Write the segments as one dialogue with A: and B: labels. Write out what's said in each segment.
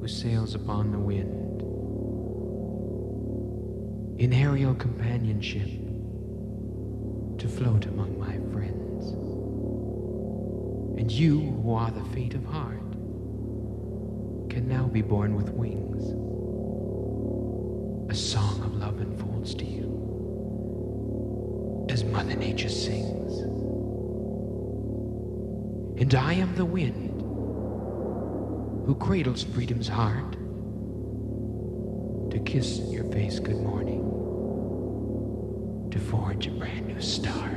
A: who sails upon the wind, in aerial companionship, to float among my friends. And you, who are the faint of heart, can now be born with wings. A song of love unfolds to you as Mother Nature sings. And I am the wind who cradles freedom's heart to kiss your face good morning, to forge a brand new start.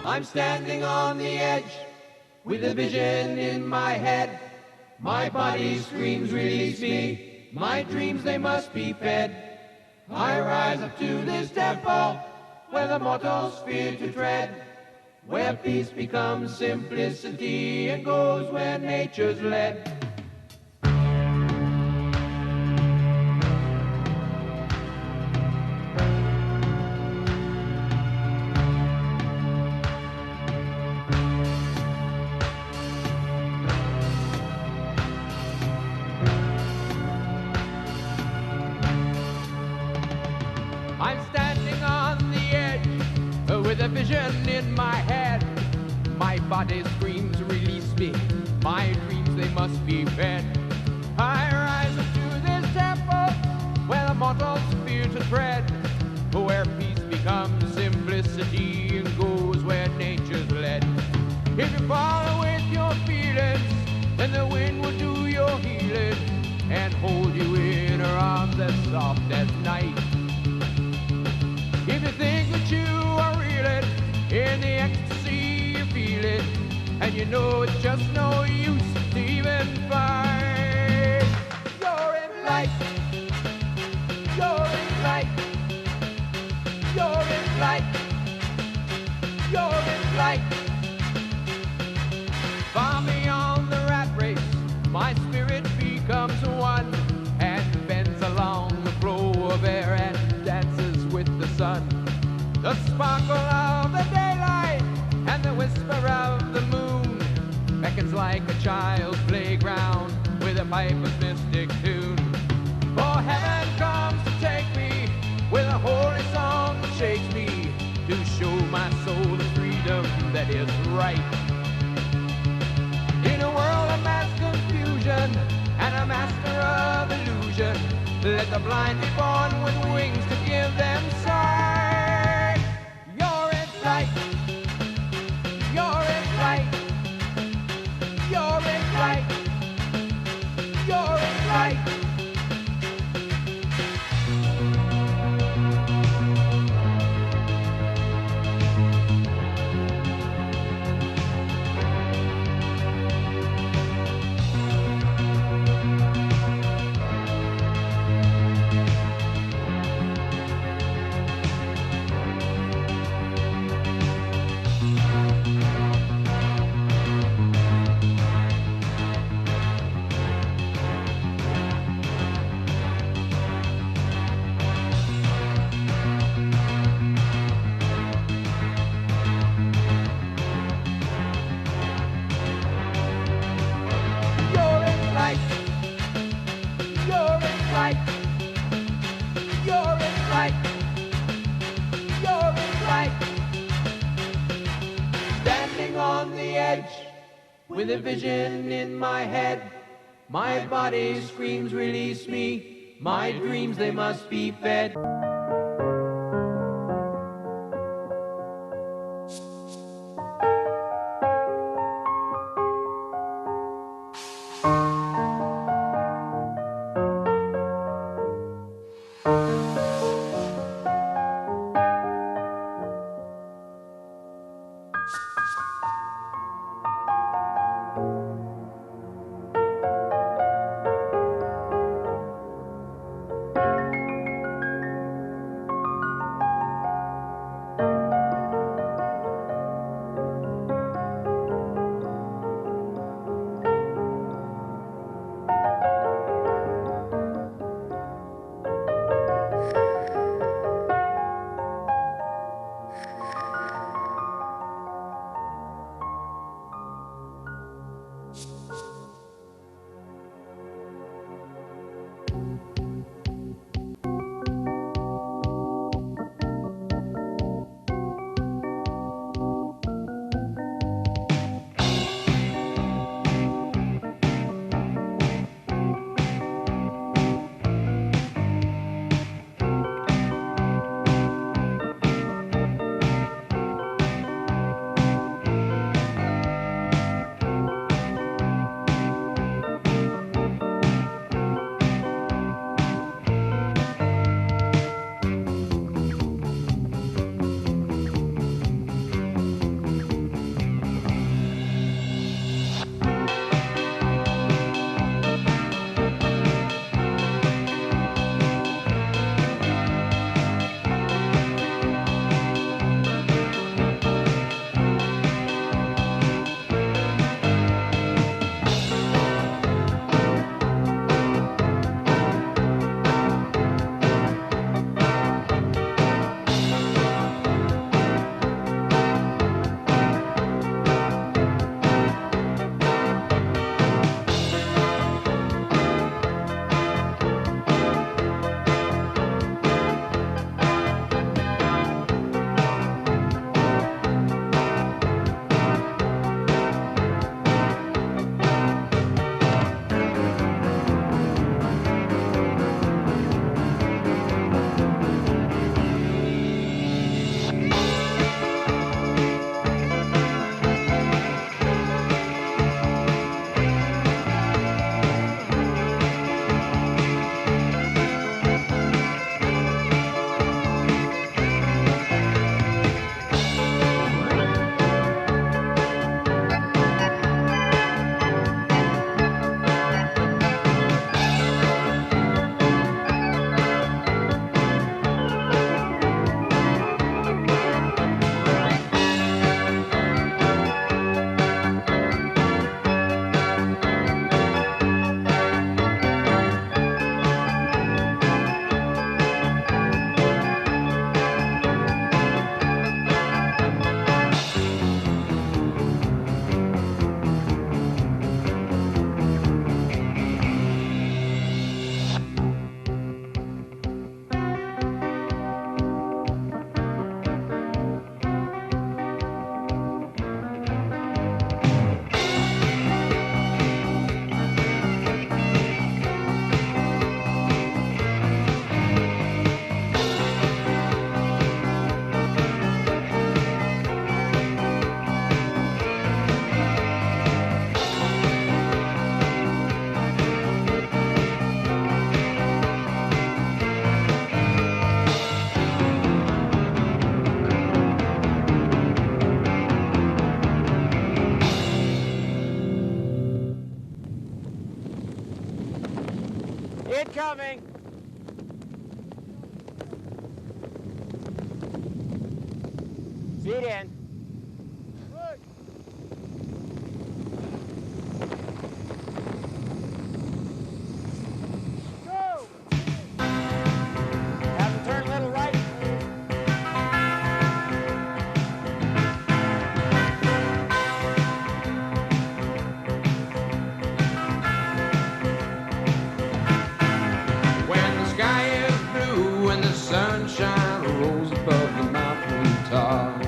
B: I'm standing on the edge with a vision in my head. My body screams, release me. My dreams, they must be fed. I rise up to this temple where the mortals fear to tread, where peace becomes simplicity and goes where nature's led. I'm standing on the edge with a vision in my head. My body screams, release me. My dreams, they must be fed. I rise up to this temple where the mortals fear to tread, where peace becomes simplicity and goes where nature's led. If you follow with your feelings, then the wind will do your healing and hold you in her arms as soft as night. If you think that you are reeling in the ecstasy you feel it, and you know it's just no use to even fight, you're in light, you're in light, you're in light, you're in light. Far beyond the rat race, my spirit becomes one and bends along the flow of air and dances with the sun. The sparkle of the daylight and the whisper of the moon beckons like a child's playground with a piper's mystic tune. For heaven comes to take me with a holy song that shakes me to show my soul the freedom that is right. In a world of mass confusion and a master of illusion, let the blind be born with wings to give them sight. You're in light, you're in light, you're in light, you're in light. edge, with a vision in my head. My body screams, release me. My dreams, they must be fed.
C: Incoming! Feet in. Go! Have them turn a little right.
B: When the sky is blue and the sunshine rolls above the mountain tops,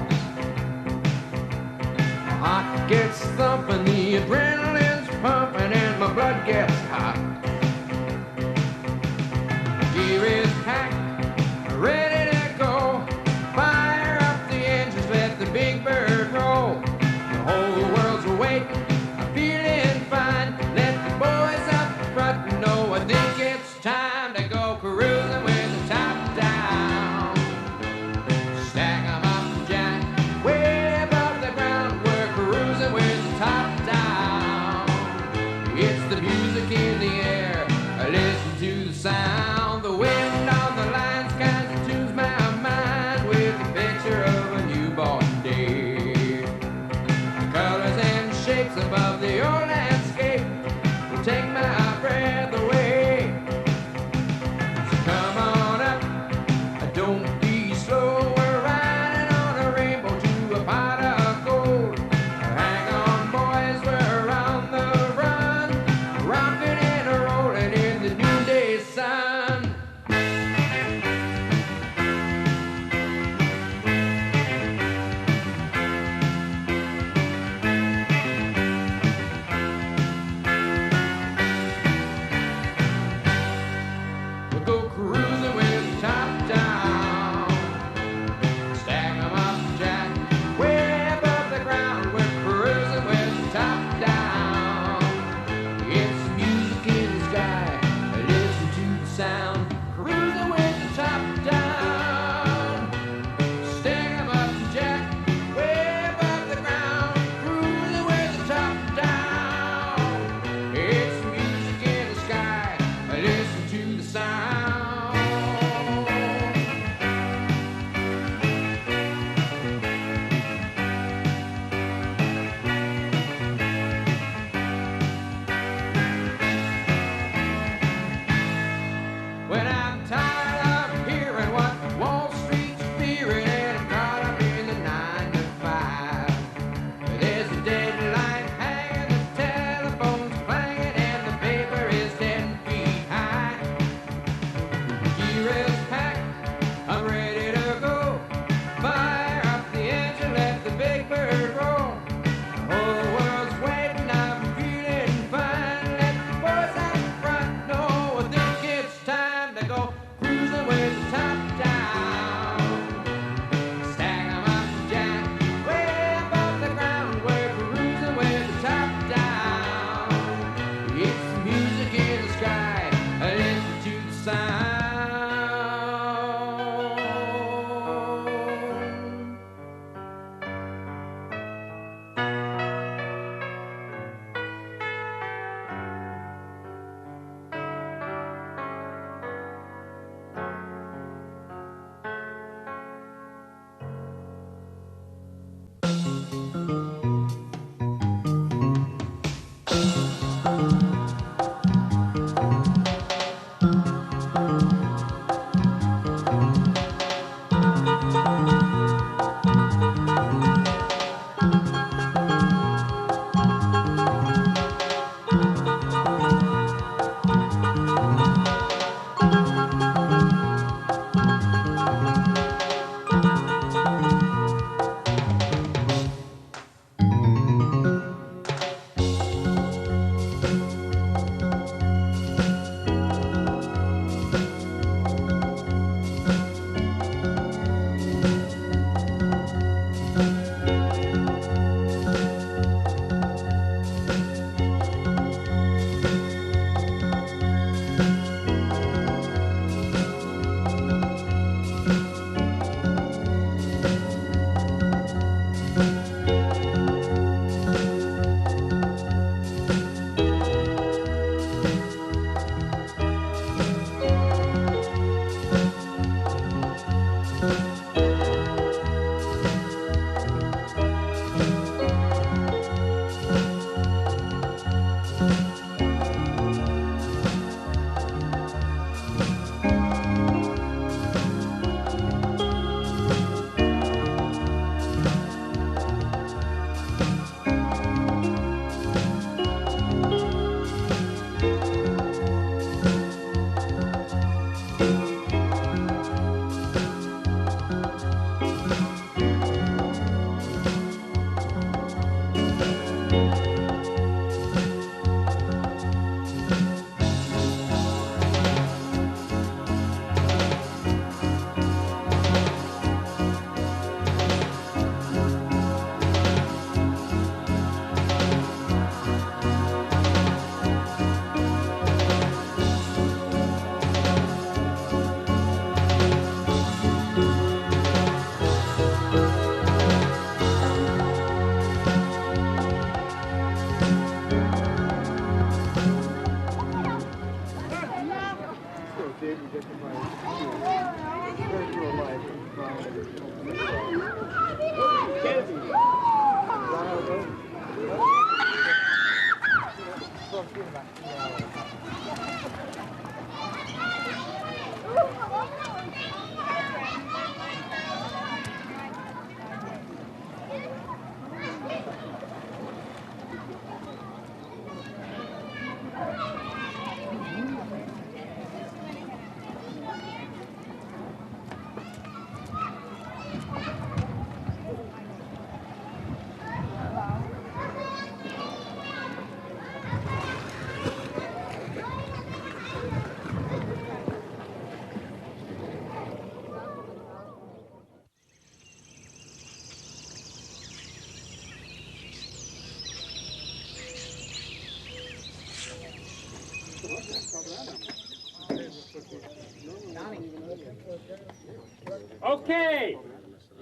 D: Okay,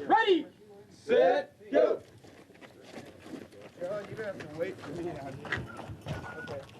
D: ready, set, go.
E: You're gonna have to wait for me out here. Okay.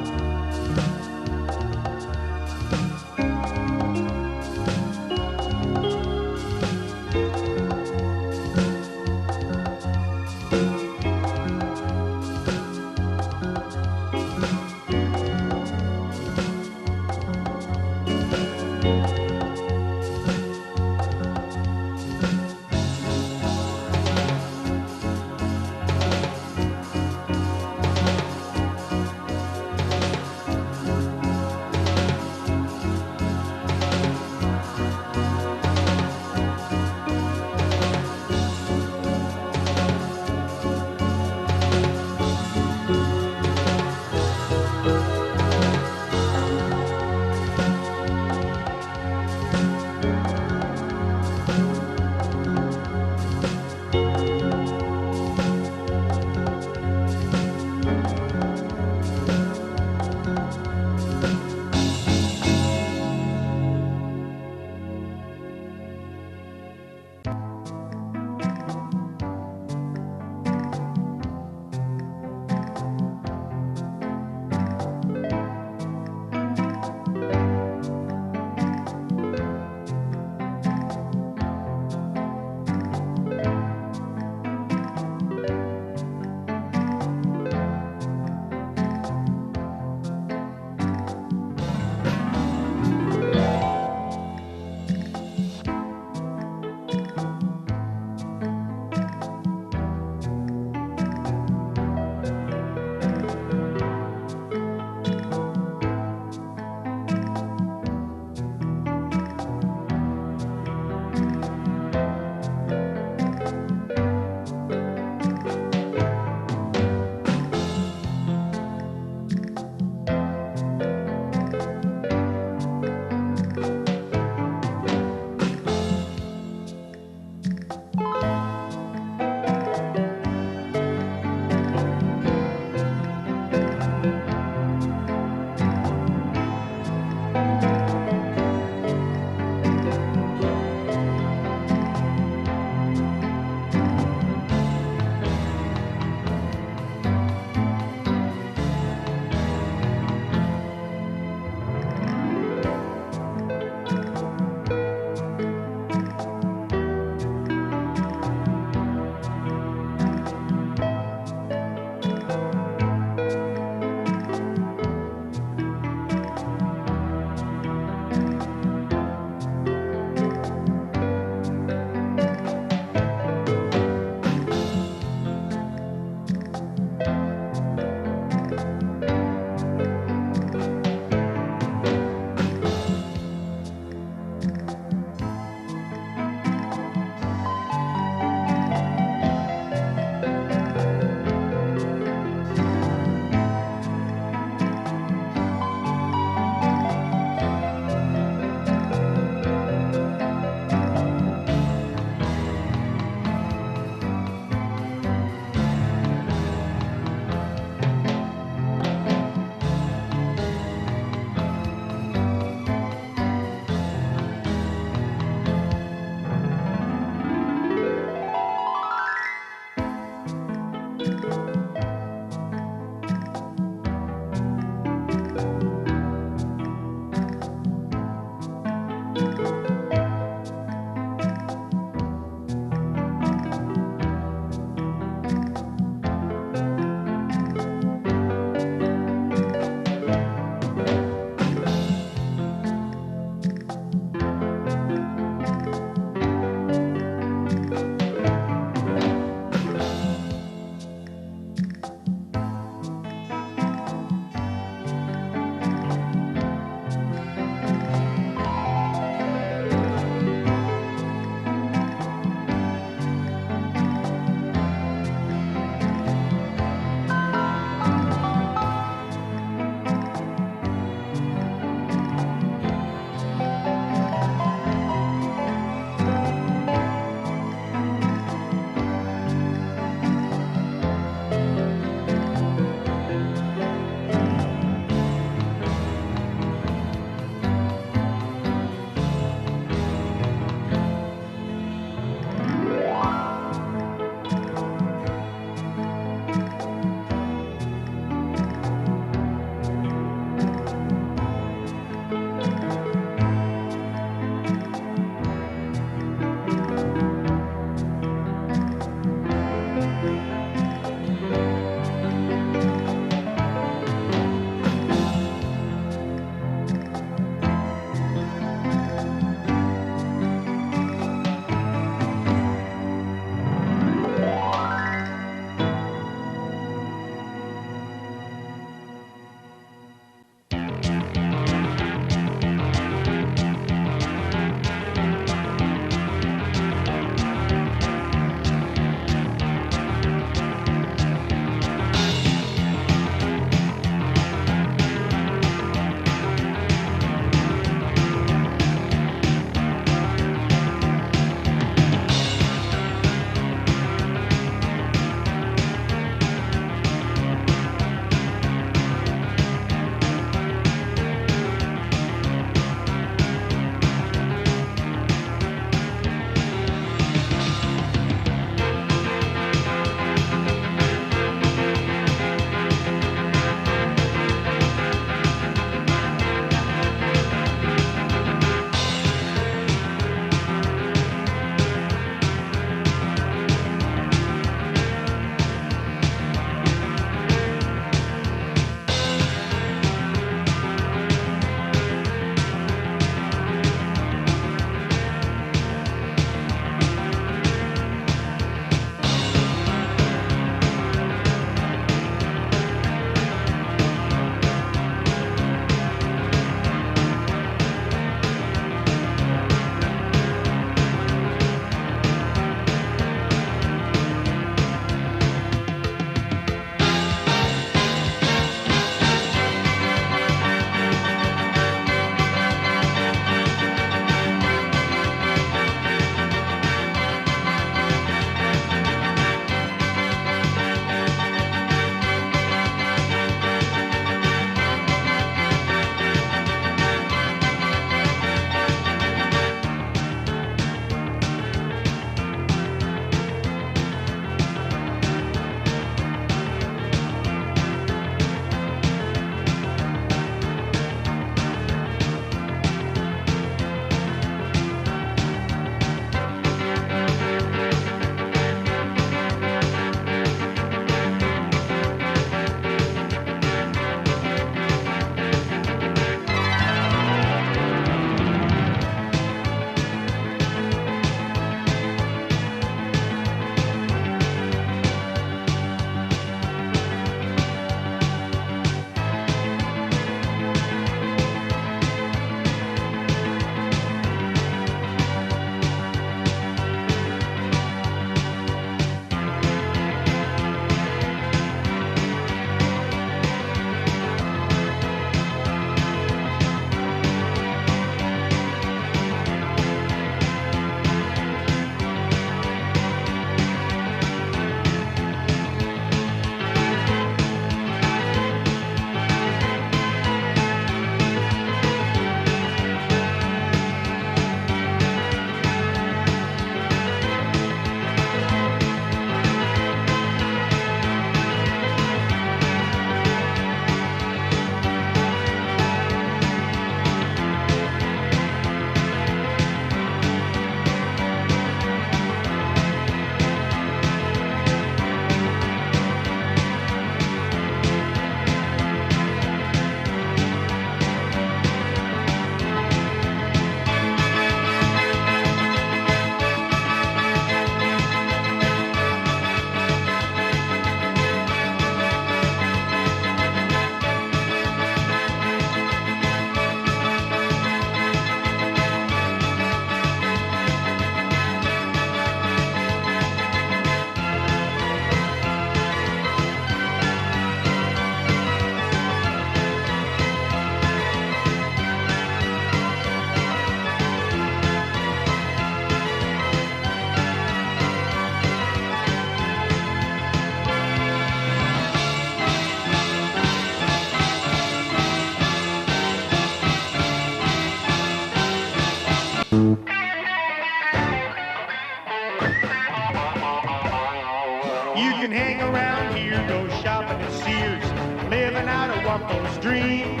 E: You can hang around here, go shopping at Sears, living out a Waco's dream.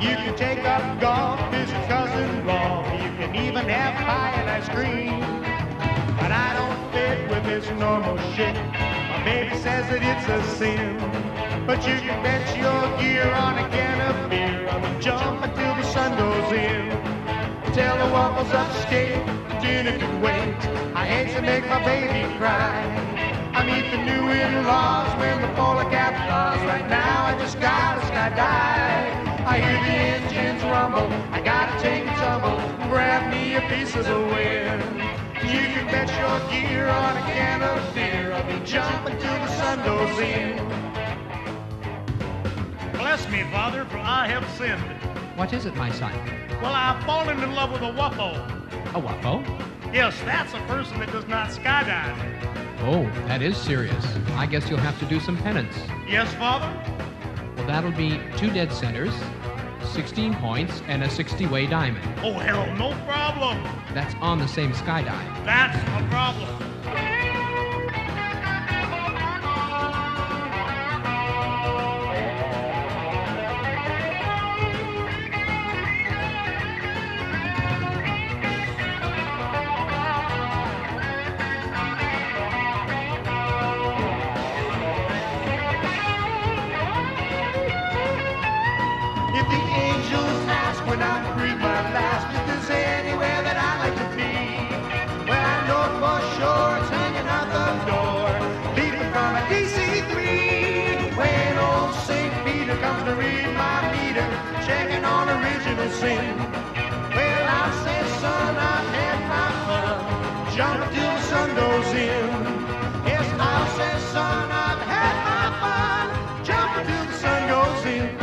E: You can take up golf, visit cousin Rolf. You can even have pie and ice cream. But I don't fit with this normal shit. My baby says that it's a sin. But you can bet your gear on a can of beer. I'll be jumping till the sun goes in. Tell the Waffles upstate, dinner can wait. I hate to make my baby cry. I meet the new in-laws when the polar cap flies. Right now I just gotta skydive. I hear the engines rumble, I gotta take a tumble, grab me a piece of the wind. You can bet your gear on a can of beer. I'll be jumping till the sun goes in.
F: Bless me, Father, for I have sinned.
A: What is it, my son?
F: Well, I've fallen in love with a Waffle.
A: A Waffle?
F: Yes, that's a person that does not skydive.
A: Oh, that is serious. I guess you'll have to do some penance.
F: Yes, Father?
A: Well, that'll be 2 dead centers, 16 points, and a 60-way diamond.
F: Oh, hell, no problem.
A: That's on the same skydive.
F: That's a problem.
E: If the angels ask when I breathe my last, if there's anywhere that I'd like to be, well, I know for sure it's hanging out the door, leaving from a DC-3. When old St. Peter comes to read my meter, checking on original sin, well, I'll say, son, I've had my fun, jump till the sun goes in. Yes, I'll say, son, I've had my fun, jump till the sun goes in.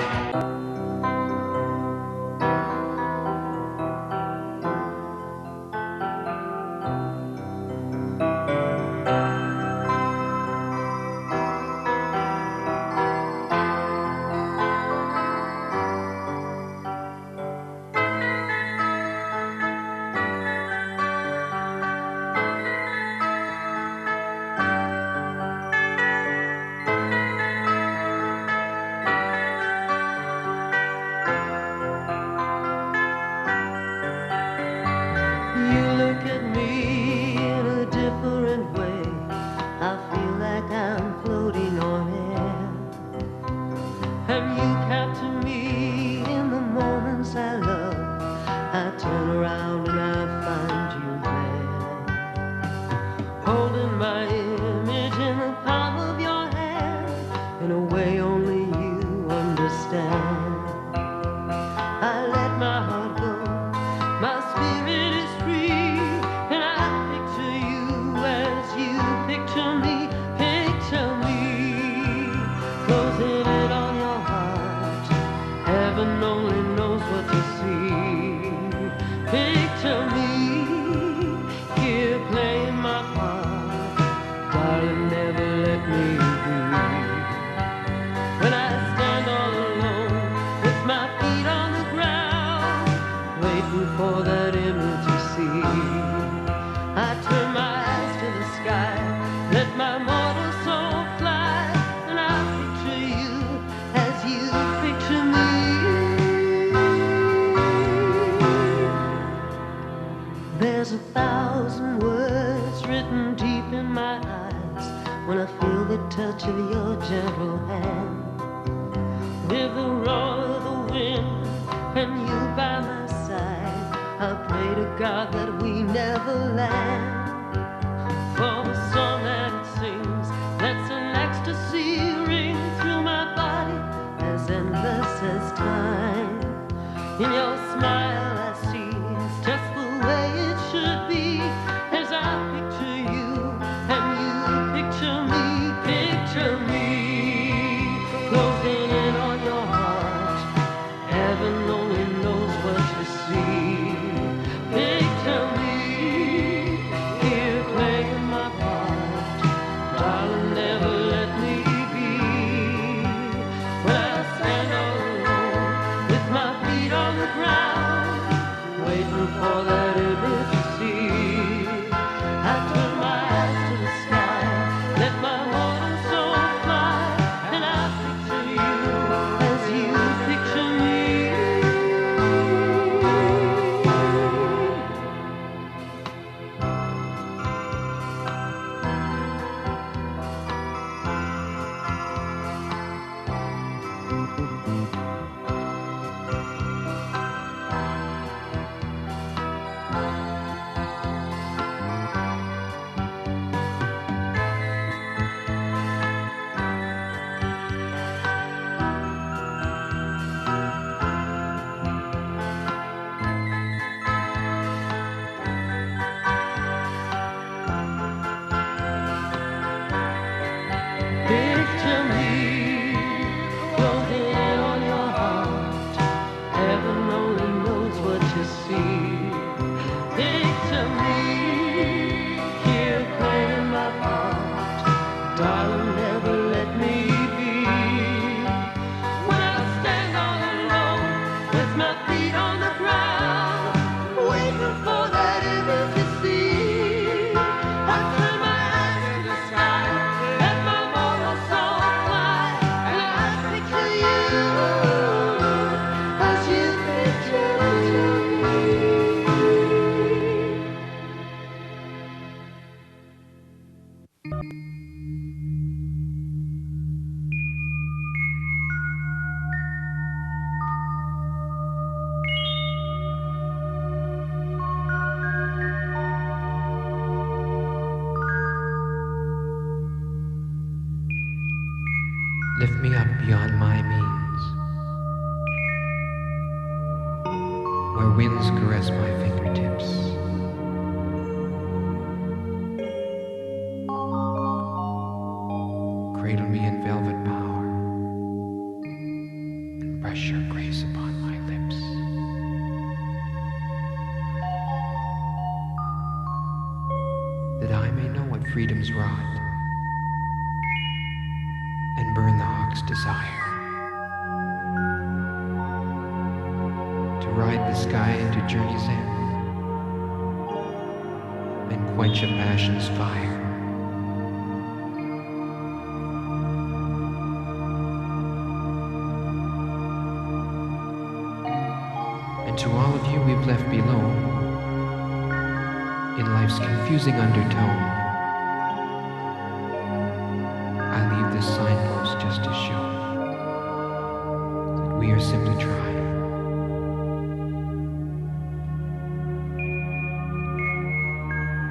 G: You look at me in a different way. I feel like I'm floating on air. And you capture me in the moments I love. I turn around and I find you there, holding my image in the palm of your hand, in a way only you understand. I let my heart go, my spirit is free, and I picture you as you picture me, closing in on your heart. Heaven only knows what to see. Picture me here playing my part, darling, never let me be. When I stand all alone with my feet on the ground, waiting for that image you see, I turn my eyes to the sky, let my mortal soul fly, and I picture you as you picture me. There's 1,000 words written deep in my eyes when I feel the touch of your gentle hand. With the roar of the wind and you by my side, I pray to God that we never land. For the song that it sings, that's an ecstasy ring through my body, as endless as time. In your smile I see it's just the way it should be, as I picture you and you picture me, closing in on your heart. Heaven only knows what you see. Picture me here playing my part.
A: Lift me up beyond my means, where winds caress my fingertips. Cradle me in velvet power and brush your grace upon my lips. That I may know what freedom's wrought and burn the hawk's desire. To ride the sky to journey's end and quench a passion's fire. And to all of you we've left below, in life's confusing undertone, I leave this signpost just to show that we are simply trying.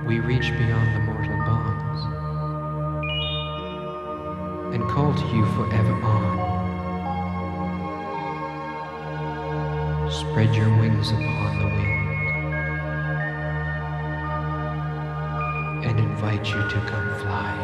A: We reach beyond the mortal bonds and call to you forever on. Spread your wings upon the wind and invite you to come fly.